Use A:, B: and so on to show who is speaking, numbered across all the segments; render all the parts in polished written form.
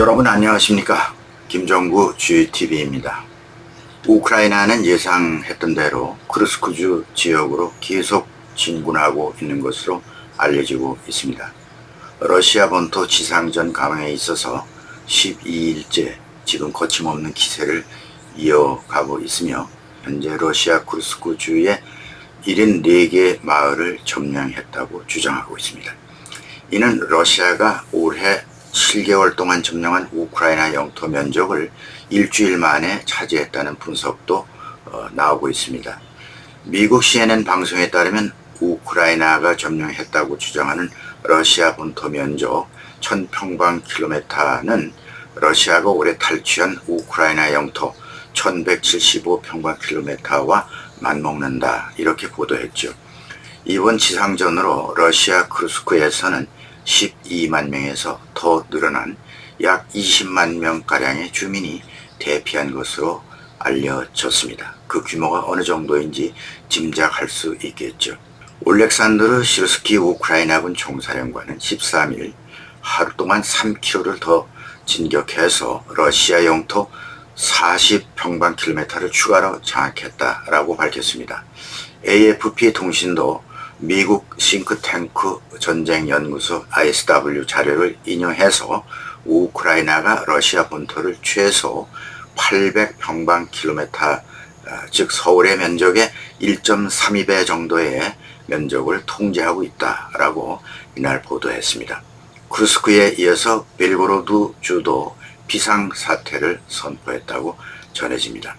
A: 여러분 안녕하십니까? 김정구 GTV입니다. 우크라이나는 예상했던 대로 크루스크주 지역으로 계속 진군하고 있는 것으로 알려지고 있습니다. 러시아 본토 지상전 강화에 있어서 12일째 지금 거침없는 기세를 이어가고 있으며 현재 러시아 크루스크주의 74개 마을을 점령했다고 주장하고 있습니다. 이는 러시아가 올해 7개월 동안 점령한 우크라이나 영토 면적을 일주일 만에 차지했다는 분석도 나오고 있습니다. 미국 CNN 방송에 따르면 우크라이나가 점령했다고 주장하는 러시아 본토 면적 1000평방킬로미터는 러시아가 올해 탈취한 우크라이나 영토 1175평방킬로미터와 맞먹는다, 이렇게 보도했죠. 이번 지상전으로 러시아 크루스크에서는 12만 명에서 더 늘어난 약 20만 명가량의 주민이 대피한 것으로 알려졌습니다. 그 규모가 어느 정도인지 짐작할 수 있겠죠. 올렉산드르 시르스키 우크라이나군 총사령관은 13일 하루 동안 3km를 더 진격해서 러시아 영토 40평방킬로미터를 추가로 장악했다라고 밝혔습니다. AFP 통신도 미국 싱크탱크 전쟁연구소 ISW 자료를 인용해서 우크라이나가 러시아 본토를 최소 800평방킬로미터, 즉 서울의 면적의 1.32배 정도의 면적을 통제하고 있다라고 이날 보도했습니다. 크루스크에 이어서 벨고로드 주도 비상사태를 선포했다고 전해집니다.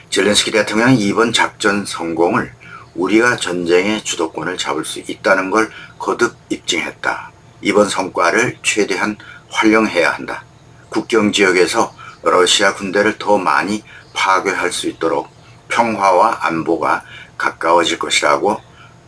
A: 젤렌스키 대통령은 이번 작전 성공을 우리가 전쟁의 주도권을 잡을 수 있다는 걸 거듭 입증했다. 이번 성과를 최대한 활용해야 한다. 국경 지역에서 러시아 군대를 더 많이 파괴할 수 있도록 평화와 안보가 가까워질 것이라고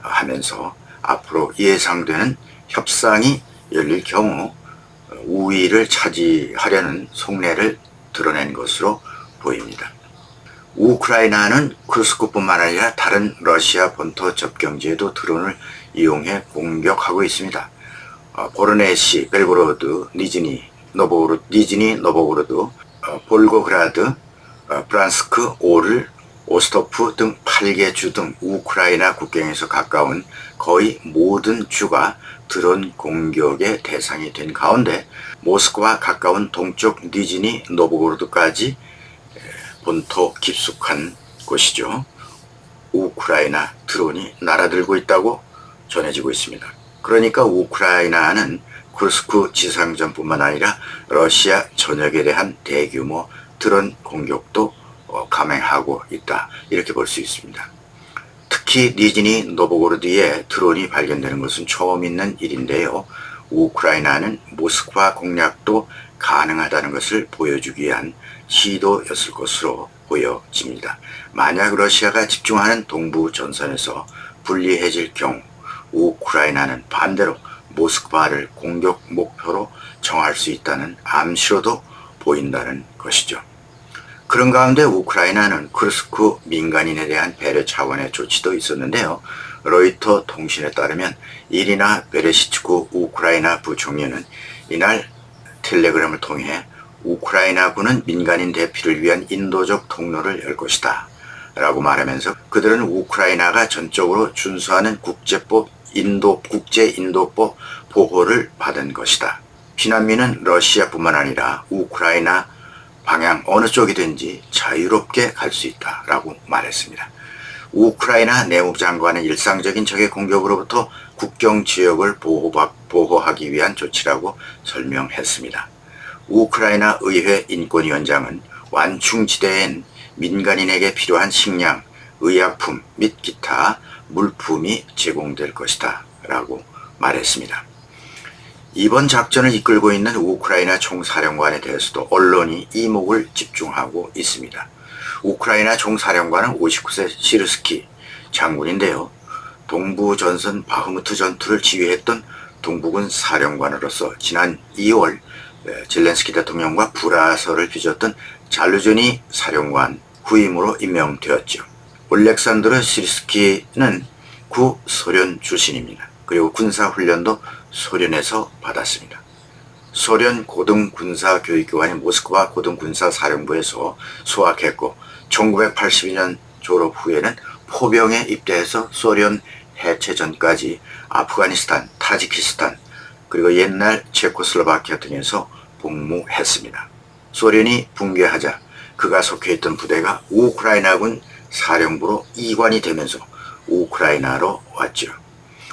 A: 하면서 앞으로 예상되는 협상이 열릴 경우 우위를 차지하려는 속내를 드러낸 것으로 보입니다. 우크라이나는 크루스크뿐만 아니라 다른 러시아 본토 접경지에도 드론을 이용해 공격하고 있습니다. 보르네시, 벨고로드, 니즈니 노보고로드, 볼고그라드, 브란스크, 오를, 오스토프 등 8개 주 등 우크라이나 국경에서 가까운 거의 모든 주가 드론 공격의 대상이 된 가운데 모스크바 가까운 동쪽 니즈니 노보고로드까지 본토 깊숙한 곳이죠. 우크라이나 드론이 날아들고 있다고 전해지고 있습니다. 그러니까 우크라이나는 크루스크 지상전뿐만 아니라 러시아 전역에 대한 대규모 드론 공격도 감행하고 있다, 이렇게 볼 수 있습니다. 특히 니즈니 노보고로드에 드론이 발견되는 것은 처음 있는 일인데요. 우크라이나는 모스크바 공략도 가능하다는 것을 보여주기 위한 시도였을 것으로 보여집니다. 만약 러시아가 집중하는 동부 전선에서 불리해질 경우 우크라이나는 반대로 모스크바를 공격 목표로 정할 수 있다는 암시로도 보인다는 것이죠. 그런 가운데 우크라이나는 크루스크 민간인에 대한 배려 차원의 조치도 있었는데요. 로이터 통신에 따르면 이리나 베레시츠쿠 우크라이나 부총리는 이날 텔레그램을 통해 우크라이나군은 민간인 대피를 위한 인도적 통로를 열 것이다 라고 말하면서 그들은 우크라이나가 전적으로 준수하는 국제인도법 보호를 받은 것이다. 피난민은 러시아뿐만 아니라 우크라이나 방향 어느 쪽이든지 자유롭게 갈 수 있다 라고 말했습니다. 우크라이나 내무장관은 일상적인 적의 공격으로부터 국경 지역을 보호하기 위한 조치라고 설명했습니다. 우크라이나 의회 인권위원장은 완충지대엔 민간인에게 필요한 식량, 의약품 및 기타 물품이 제공될 것이다 라고 말했습니다. 이번 작전을 이끌고 있는 우크라이나 총사령관에 대해서도 언론이 이목을 집중하고 있습니다. 우크라이나 총사령관은 59세 시르스키 장군인데요. 동부 전선 바흐무트 전투를 지휘했던 동부군 사령관으로서 지난 2월 젤렌스키 대통령과 불화설을 빚었던 잘루즈니 사령관 후임으로 임명되었죠. 올렉산드르 시르스키는 구소련 출신입니다. 그리고 군사훈련도 소련에서 받았습니다. 소련 고등군사교육기관인 모스크바 고등군사사령부에서 수학했고 1982년 졸업 후에는 포병에 입대해서 소련 해체 전까지 아프가니스탄, 타지키스탄 그리고 옛날 체코슬로바키아 등에서 복무했습니다. 소련이 붕괴하자 그가 속해 있던 부대가 우크라이나군 사령부로 이관이 되면서 우크라이나로 왔죠.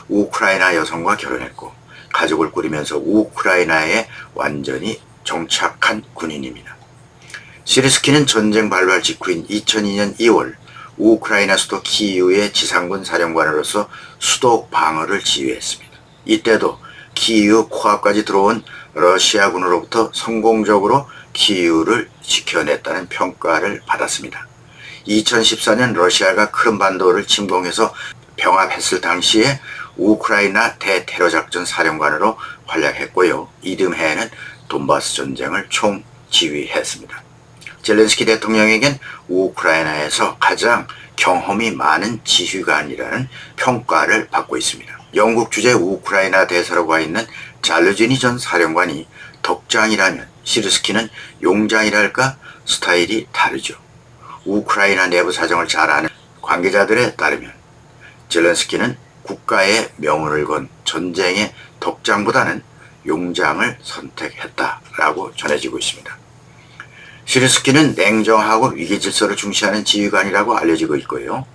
A: 우크라이나 여성과 결혼했고 가족을 꾸리면서 우크라이나에 완전히 정착한 군인입니다. 시르스키는 전쟁 발발 직후인 2002년 2월 우크라이나 수도 키이우의 지상군 사령관으로서 수도 방어를 지휘했습니다. 이때도 키이우 코앞까지 들어온 러시아군으로부터 성공적으로 키이우를 지켜냈다는 평가를 받았습니다. 2014년 러시아가 크림반도를 침공해서 병합했을 당시에 우크라이나 대테러작전 사령관으로 활약했고요. 이듬해에는 돈바스 전쟁을 총지휘했습니다. 젤렌스키 대통령에겐 우크라이나에서 가장 경험이 많은 지휘관이라는 평가를 받고 있습니다. 영국 주재 우크라이나 대사로 가 있는 잘르지니 전 사령관이 덕장이라면 시르스키는 용장이랄까 스타일이 다르죠. 우크라이나 내부 사정을 잘 아는 관계자들에 따르면 젤렌스키는 국가의 명운을 건 전쟁의 덕장보다는 용장을 선택했다라고 전해지고 있습니다. 시르스키는 냉정하고 위기질서를 중시하는 지휘관이라고 알려지고 있고요.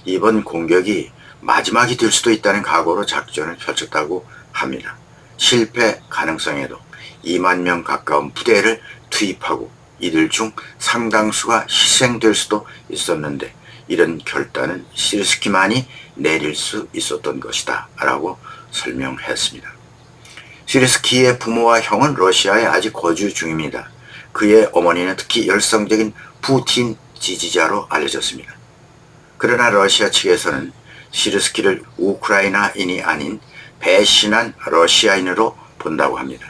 A: 이번 공격이 마지막이 될 수도 있다는 각오로 작전을 펼쳤다고 합니다. 실패 가능성에도 2만 명 가까운 부대를 투입하고 이들 중 상당수가 희생될 수도 있었는데 이런 결단은 시르스키만이 내릴 수 있었던 것이다 라고 설명했습니다. 시르스키의 부모와 형은 러시아에 아직 거주 중입니다. 그의 어머니는 특히 열성적인 푸틴 지지자로 알려졌습니다. 그러나 러시아 측에서는 시르스키를 우크라이나인이 아닌 배신한 러시아인으로 본다고 합니다.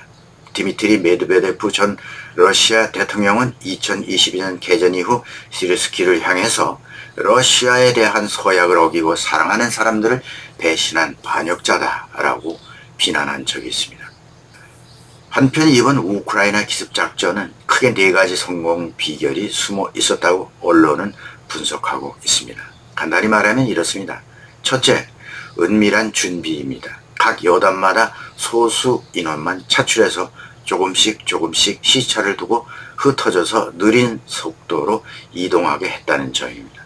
A: 디미트리 메드베데프 전 러시아 대통령은 2022년 개전 이후 시르스키를 향해서 러시아에 대한 서약을 어기고 사랑하는 사람들을 배신한 반역자다라고 비난한 적이 있습니다. 한편 이번 우크라이나 기습작전은 크게 4가지 성공 비결이 숨어 있었다고 언론은 분석하고 있습니다. 간단히 말하면 이렇습니다. 첫째, 은밀한 준비입니다. 각 여단마다 소수 인원만 차출해서 조금씩 시차를 두고 흩어져서 느린 속도로 이동하게 했다는 점입니다.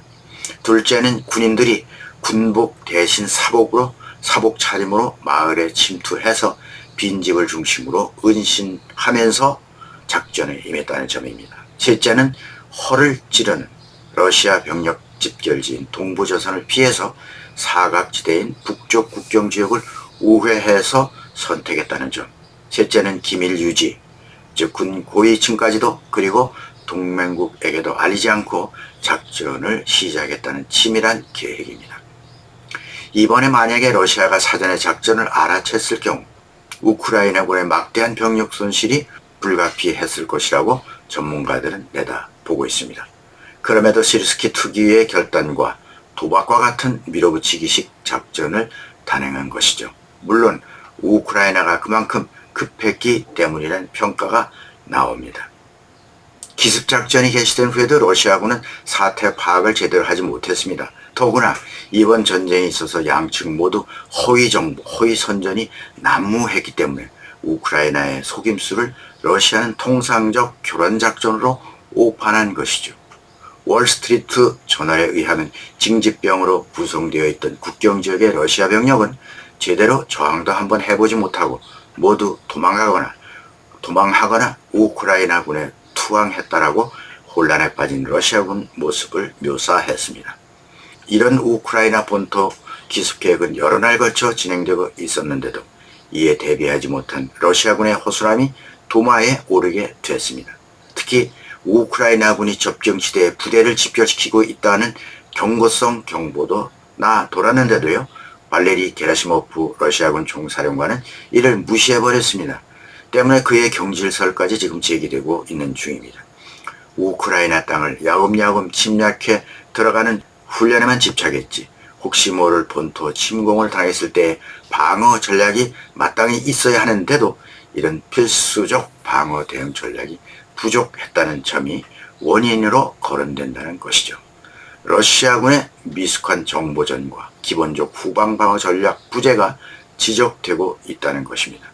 A: 둘째는 군인들이 군복 대신 사복 차림으로 마을에 침투해서 빈집을 중심으로 은신하면서 작전에 임했다는 점입니다. 셋째는 허를 찌르는 러시아 병력 집결지인 동부조선을 피해서 사각지대인 북쪽 국경지역을 우회해서 선택했다는 점. 셋째는 기밀 유지, 즉 군 고위층까지도 그리고 동맹국에게도 알리지 않고 작전을 시작했다는 치밀한 계획입니다. 이번에 만약에 러시아가 사전에 작전을 알아챘을 경우 우크라이나군의 막대한 병력 손실이 불가피했을 것이라고 전문가들은 내다보고 있습니다. 그럼에도 시르스키 특유의 결단과 도박과 같은 밀어붙이기식 작전을 단행한 것이죠. 물론 우크라이나가 그만큼 급했기 때문이라는 평가가 나옵니다. 기습작전이 개시된 후에도 러시아군은 사태 파악을 제대로 하지 못했습니다. 더구나 이번 전쟁에 있어서 양측 모두 허위 정보, 허위 선전이 난무했기 때문에 우크라이나의 속임수를 러시아는 통상적 교란작전으로 오판한 것이죠. 월스트리트 저널에 의하면 징집병으로 구성되어 있던 국경지역의 러시아 병력은 제대로 저항도 한번 해보지 못하고 모두 도망하거나 우크라이나군에 투항했다라고 혼란에 빠진 러시아군 모습을 묘사했습니다. 이런 우크라이나 본토 기습계획은 여러 날 걸쳐 진행되고 있었는데도 이에 대비하지 못한 러시아군의 허술함이 도마에 오르게 됐습니다. 특히 우크라이나군이 접경지대에 부대를 집결시키고 있다는 경고성 경보도 돌았는데도요. 발레리 게라시모프 러시아군 총사령관은 이를 무시해버렸습니다. 때문에 그의 경질설까지 지금 제기되고 있는 중입니다. 우크라이나 땅을 야금야금 침략해 들어가는 훈련에만 집착했지 혹시 모를 본토 침공을 당했을 때 방어 전략이 마땅히 있어야 하는데도 이런 필수적 방어 대응 전략이 부족했다는 점이 원인으로 거론된다는 것이죠. 러시아군의 미숙한 정보전과 기본적 후방방어 전략 부재가 지적되고 있다는 것입니다.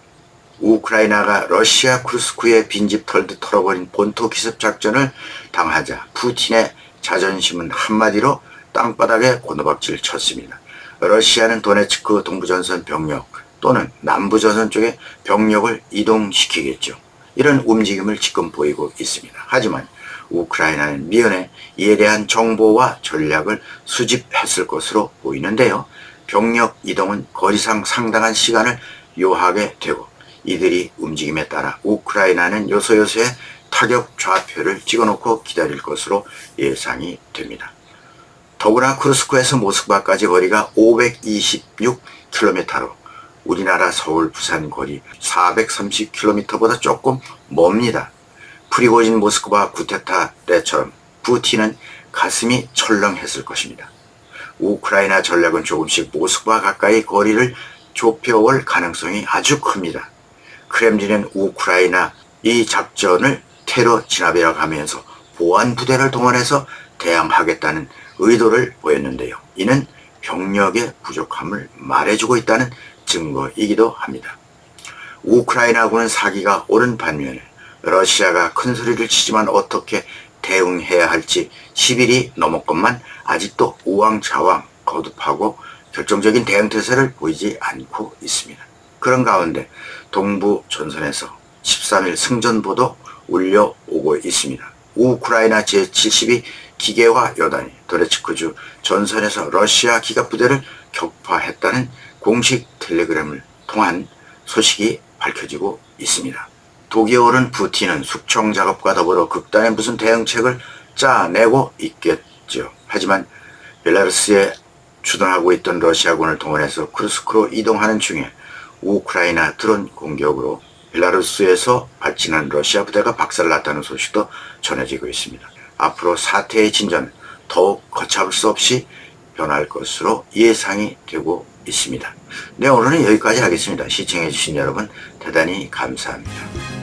A: 우크라이나가 러시아 쿠르스크의 빈집 털듯 털어버린 본토 기습 작전을 당하자 푸틴의 자존심은 한마디로 땅바닥에 고노박질 쳤습니다. 러시아는 도네츠크 동부전선 병력 또는 남부전선 쪽에 병력을 이동시키겠죠. 이런 움직임을 지금 보이고 있습니다. 하지만 우크라이나는 미연에 이에 대한 정보와 전략을 수집했을 것으로 보이는데요. 병력 이동은 거리상 상당한 시간을 요하게 되고 이들이 움직임에 따라 우크라이나는 요소요소에 타격 좌표를 찍어놓고 기다릴 것으로 예상이 됩니다. 더구나 쿠르스크에서 모스크바까지 거리가 526km로 우리나라 서울 부산 거리 430km보다 조금 멉니다. 프리고진 모스크바 구테타 때처럼 푸틴은 가슴이 철렁했을 것입니다. 우크라이나 전략은 조금씩 모스크바 가까이 거리를 좁혀올 가능성이 아주 큽니다. 크렘린은 우크라이나 이 작전을 테러 진압이라고 하면서 보안 부대를 동원해서 대항하겠다는 의도를 보였는데요. 이는 병력의 부족함을 말해주고 있다는 증거이기도 합니다. 우크라이나군은 사기가 옳은 반면에 러시아가 큰 소리를 치지만 어떻게 대응해야 할지 10일이 넘었건만 아직도 우왕좌왕 거듭하고 결정적인 대응태세를 보이지 않고 있습니다. 그런 가운데 동부 전선에서 13일 승전보도 울려오고 있습니다. 우크라이나 제72 기계화 여단이 도네츠크주 전선에서 러시아 기갑부대를 격파했다는 공식 텔레그램을 통한 소식이 밝혀지고 있습니다. 독이 오른 푸틴은 숙청 작업과 더불어 극단의 무슨 대응책을 짜내고 있겠죠. 하지만 벨라루스에 주둔하고 있던 러시아군을 동원해서 쿠르스크로 이동하는 중에 우크라이나 드론 공격으로 벨라루스에서 발진한 러시아 부대가 박살났다는 소식도 전해지고 있습니다. 앞으로 사태의 진전은 더욱 걷잡을 수 없이 변할 것으로 예상이 되고 있습니다. 네, 오늘은 여기까지 하겠습니다. 시청해주신 여러분 대단히 감사합니다.